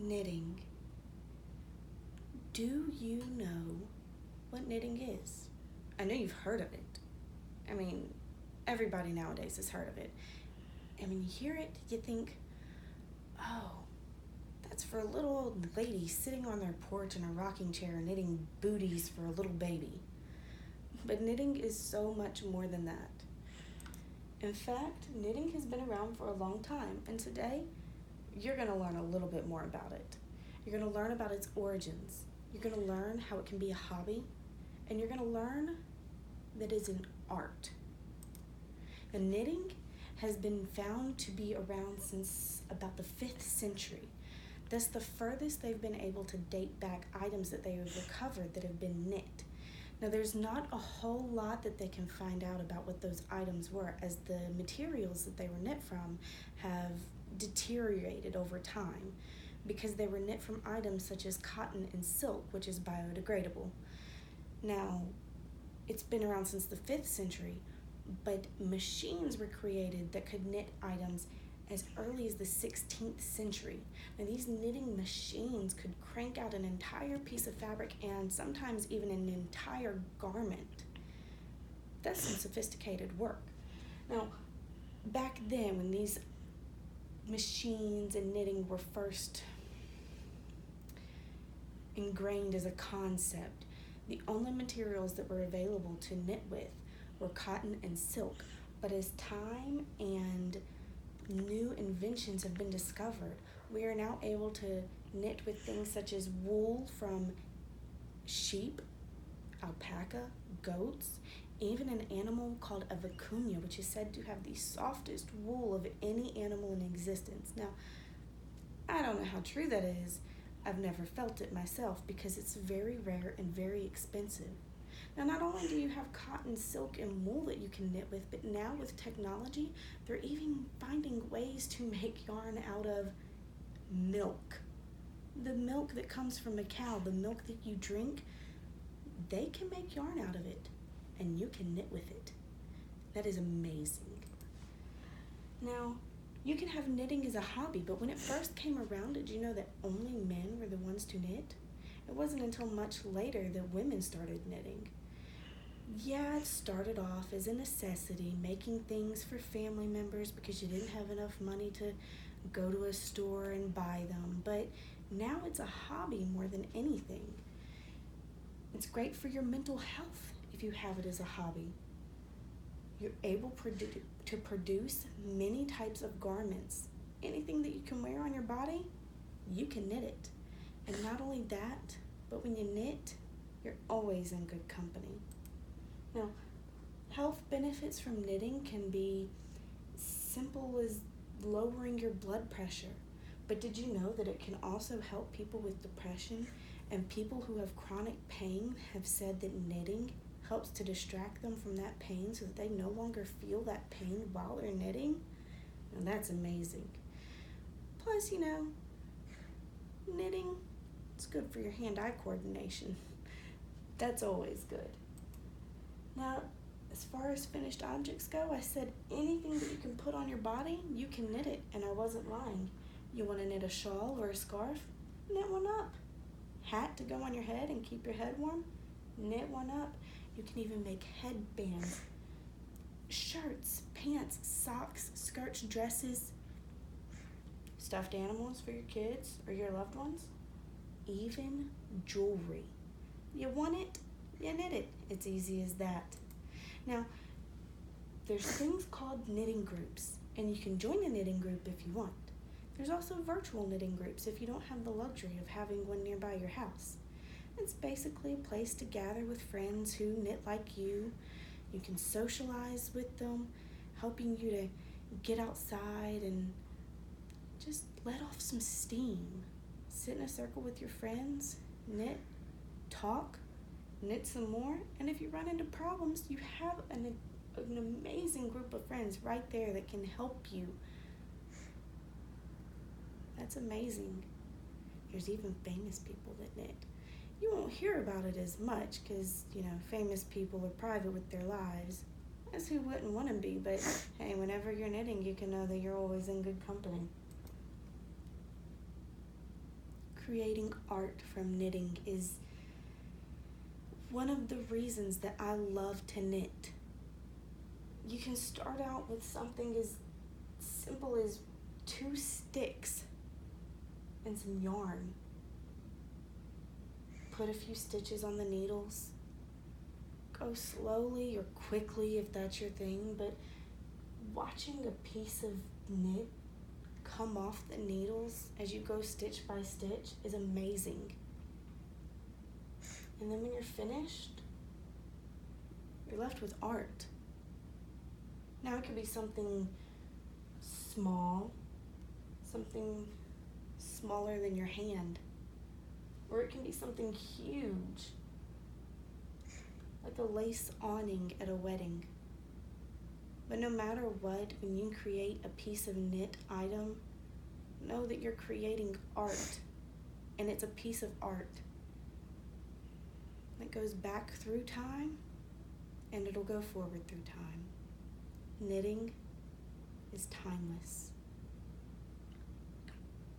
Knitting. Do you know what knitting is? I know you've heard of it. I mean, everybody nowadays has heard of it. And when you hear it, you think, oh, that's for a little old lady sitting on their porch in a rocking chair knitting booties for a little baby. But knitting is so much more than that. In fact, knitting has been around for a long time, and today, you're going to learn a little bit more about it. You're going to learn about its origins. You're going to learn how it can be a hobby, and you're going to learn that it's an art. And knitting has been found to be around since about the 5th century. That's the furthest they've been able to date back items that they have recovered that have been knit. Now, there's not a whole lot that they can find out about what those items were, as the materials that they were knit from have deteriorated over time because they were knit from items such as cotton and silk, which is biodegradable. Now, it's been around since the 5th century, but machines were created that could knit items as early as the 16th century. Now, these knitting machines could crank out an entire piece of fabric and sometimes even an entire garment. That's some sophisticated work. Now, back then, when these machines and knitting were first ingrained as a concept, the only materials that were available to knit with were cotton and silk. But as time and new inventions have been discovered, we are now able to knit with things such as wool from sheep, alpaca, goats, even an animal called a vicuña, which is said to have the softest wool of any animal in existence. Now, I don't know how true that is. I've never felt it myself because it's very rare and very expensive. Now, not only do you have cotton, silk, and wool that you can knit with, but now with technology, they're even finding ways to make yarn out of milk. The milk that comes from a cow, the milk that you drink, they can make yarn out of it, and you can knit with it. That is amazing. Now, you can have knitting as a hobby, but when it first came around, did you know that only men were the ones to knit? It wasn't until much later that women started knitting. Yeah, it started off as a necessity, making things for family members because you didn't have enough money to go to a store and buy them. But now it's a hobby more than anything. It's great for your mental health if you have it as a hobby. You're able to produce many types of garments. Anything that you can wear on your body, you can knit it. And not only that, but when you knit, you're always in good company. Now, health benefits from knitting can be simple as lowering your blood pressure. But did you know that it can also help people with depression? And people who have chronic pain have said that knitting helps to distract them from that pain so that they no longer feel that pain while they're knitting. Now, that's amazing. Plus, knitting, it's good for your hand-eye coordination. That's always good. Now, as far as finished objects go, I said anything that you can put on your body, you can knit it, and I wasn't lying. You want to knit a shawl or a scarf? Knit one up. Hat to go on your head and keep your head warm? Knit one up. You can even make headbands, shirts, pants, socks, skirts, dresses, stuffed animals for your kids or your loved ones, even jewelry. You want it? You knit it. It's easy as that. Now, there's things called knitting groups, and you can join a knitting group if you want. There's also virtual knitting groups if you don't have the luxury of having one nearby your house. It's basically a place to gather with friends who knit like you. You can socialize with them, helping you to get outside and just let off some steam. Sit in a circle with your friends, knit, talk, knit some more, and if you run into problems, you have an amazing group of friends right there that can help you. That's amazing. There's even famous people that knit. You won't hear about it as much because, famous people are private with their lives. As who wouldn't want to be, but hey, whenever you're knitting, you can know that you're always in good company. creating art from knitting is one of the reasons that I love to knit. You can start out with something as simple as 2 sticks and some yarn. Put a few stitches on the needles. Go slowly or quickly if that's your thing, but watching a piece of knit come off the needles as you go stitch by stitch is amazing. And then when you're finished, you're left with art. Now it could be something small, something smaller than your hand, or it can be something huge, like a lace awning at a wedding. But no matter what, when you create a piece of knit item, know that you're creating art, and it's a piece of art that goes back through time, and it'll go forward through time. Knitting is timeless.